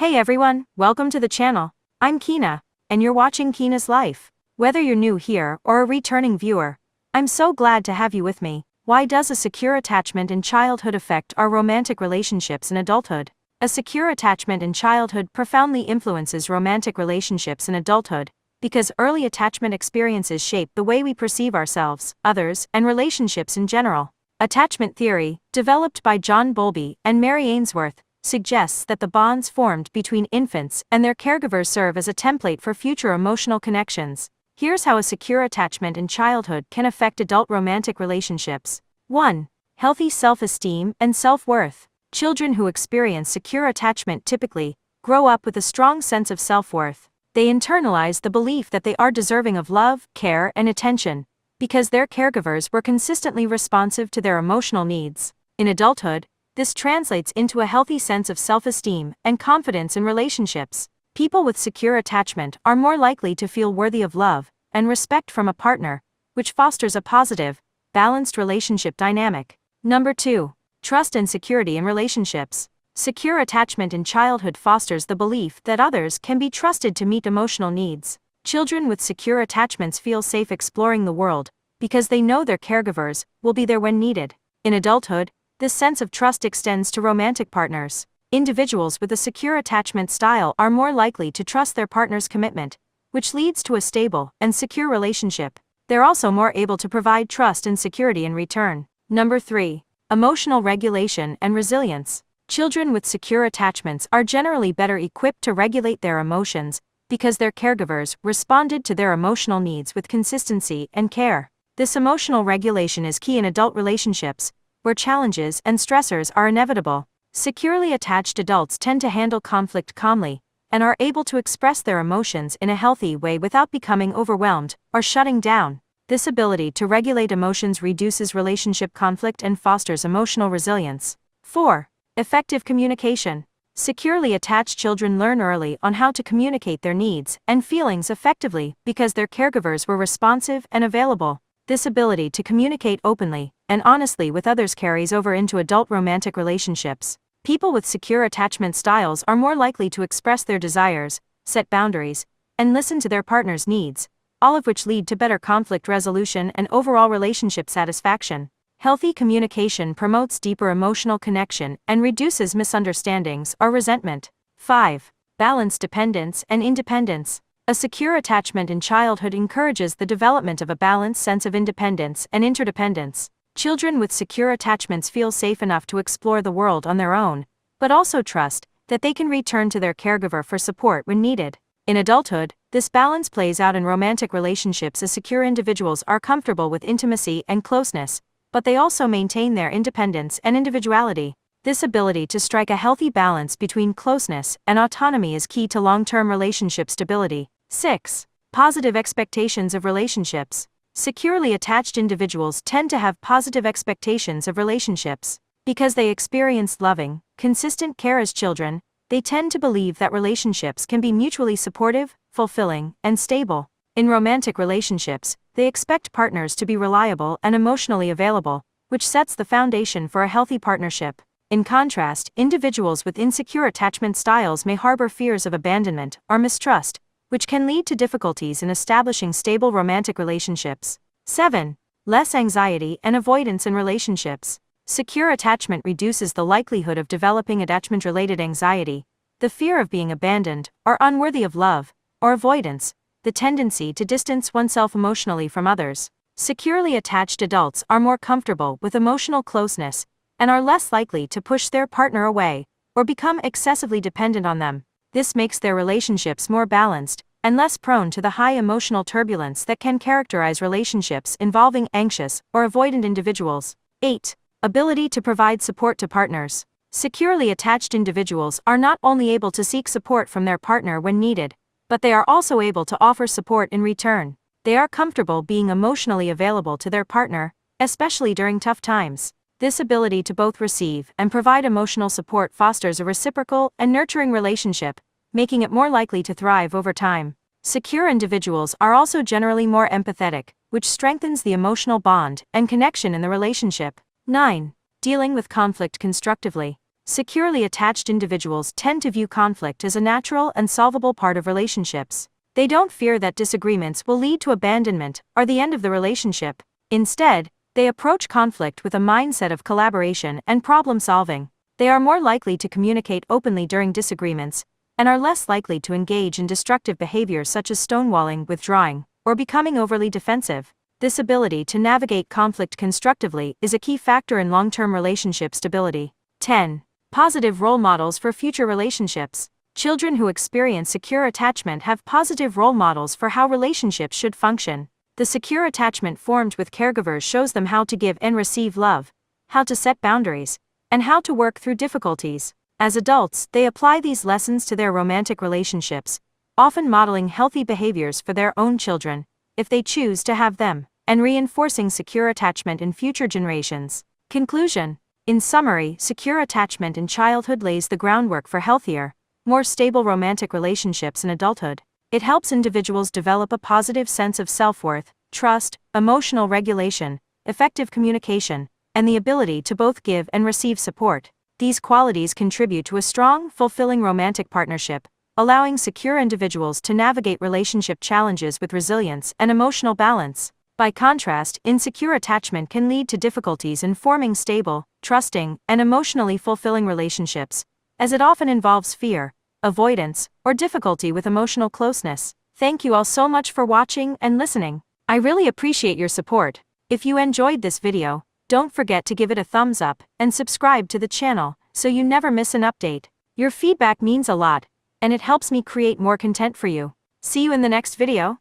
Hey everyone, welcome to the channel. I'm Kina, and you're watching Kina's Life. Whether you're new here or a returning viewer, I'm so glad to have you with me. Why does a secure attachment in childhood affect our romantic relationships in adulthood? A secure attachment in childhood profoundly influences romantic relationships in adulthood, because early attachment experiences shape the way we perceive ourselves, others, and relationships in general. Attachment theory, developed by John Bowlby and Mary Ainsworth, suggests that the bonds formed between infants and their caregivers serve as a template for future emotional connections. Here's how a secure attachment in childhood can affect adult romantic relationships. 1. Healthy self-esteem and self-worth. Children who experience secure attachment typically grow up with a strong sense of self-worth. They internalize the belief that they are deserving of love, care, and attention, because their caregivers were consistently responsive to their emotional needs. In adulthood, this translates into a healthy sense of self-esteem and confidence in relationships. People with secure attachment are more likely to feel worthy of love and respect from a partner, which fosters a positive, balanced relationship dynamic. Number 2. Trust and security in relationships. Secure attachment in childhood fosters the belief that others can be trusted to meet emotional needs. Children with secure attachments feel safe exploring the world because they know their caregivers will be there when needed. In adulthood, this sense of trust extends to romantic partners. Individuals with a secure attachment style are more likely to trust their partner's commitment, which leads to a stable and secure relationship. They're also more able to provide trust and security in return. Number 3. Emotional regulation and resilience. Children with secure attachments are generally better equipped to regulate their emotions because their caregivers responded to their emotional needs with consistency and care. This emotional regulation is key in adult relationships, where challenges and stressors are inevitable. Securely attached adults tend to handle conflict calmly and are able to express their emotions in a healthy way without becoming overwhelmed or shutting down. This ability to regulate emotions reduces relationship conflict and fosters emotional resilience. 4. Effective communication. Securely attached children learn early on how to communicate their needs and feelings effectively because their caregivers were responsive and available. This ability to communicate openly and honestly with others carries over into adult romantic relationships. People with secure attachment styles are more likely to express their desires, set boundaries, and listen to their partner's needs, all of which lead to better conflict resolution and overall relationship satisfaction. Healthy communication promotes deeper emotional connection and reduces misunderstandings or resentment. 5. Balance dependence and independence. A secure attachment in childhood encourages the development of a balanced sense of independence and interdependence. Children with secure attachments feel safe enough to explore the world on their own, but also trust that they can return to their caregiver for support when needed. In adulthood, this balance plays out in romantic relationships as secure individuals are comfortable with intimacy and closeness, but they also maintain their independence and individuality. This ability to strike a healthy balance between closeness and autonomy is key to long-term relationship stability. 6. Positive expectations of relationships. Securely attached individuals tend to have positive expectations of relationships. Because they experienced loving, consistent care as children, they tend to believe that relationships can be mutually supportive, fulfilling, and stable. In romantic relationships, they expect partners to be reliable and emotionally available, which sets the foundation for a healthy partnership. In contrast, individuals with insecure attachment styles may harbor fears of abandonment or mistrust, which can lead to difficulties in establishing stable romantic relationships. 7. Less anxiety and avoidance in relationships. Secure attachment reduces the likelihood of developing attachment-related anxiety, the fear of being abandoned or unworthy of love, or avoidance, the tendency to distance oneself emotionally from others. Securely attached adults are more comfortable with emotional closeness and are less likely to push their partner away or become excessively dependent on them. This makes their relationships more balanced and less prone to the high emotional turbulence that can characterize relationships involving anxious or avoidant individuals. 8. Ability to provide support to partners. Securely attached individuals are not only able to seek support from their partner when needed, but they are also able to offer support in return. They are comfortable being emotionally available to their partner, especially during tough times. This ability to both receive and provide emotional support fosters a reciprocal and nurturing relationship, making it more likely to thrive over time. Secure individuals are also generally more empathetic, which strengthens the emotional bond and connection in the relationship. 9. Dealing with conflict constructively. Securely attached individuals tend to view conflict as a natural and solvable part of relationships. They don't fear that disagreements will lead to abandonment or the end of the relationship. Instead, they approach conflict with a mindset of collaboration and problem solving. They are more likely to communicate openly during disagreements and are less likely to engage in destructive behaviors such as stonewalling, withdrawing, or becoming overly defensive. This ability to navigate conflict constructively is a key factor in long-term relationship stability. 10. Positive role models for future relationships. Children who experience secure attachment have positive role models for how relationships should function. The secure attachment formed with caregivers shows them how to give and receive love, how to set boundaries, and how to work through difficulties. As adults, they apply these lessons to their romantic relationships, often modeling healthy behaviors for their own children, if they choose to have them, and reinforcing secure attachment in future generations. Conclusion. In summary, secure attachment in childhood lays the groundwork for healthier, more stable romantic relationships in adulthood. It helps individuals develop a positive sense of self-worth, trust, emotional regulation, effective communication, and the ability to both give and receive support. These qualities contribute to a strong, fulfilling romantic partnership, allowing secure individuals to navigate relationship challenges with resilience and emotional balance. By contrast, insecure attachment can lead to difficulties in forming stable, trusting, and emotionally fulfilling relationships, as it often involves fear, avoidance, or difficulty with emotional closeness. Thank you all so much for watching and listening. I really appreciate your support. If you enjoyed this video, don't forget to give it a thumbs up and subscribe to the channel so you never miss an update. Your feedback means a lot, and it helps me create more content for you. See you in the next video.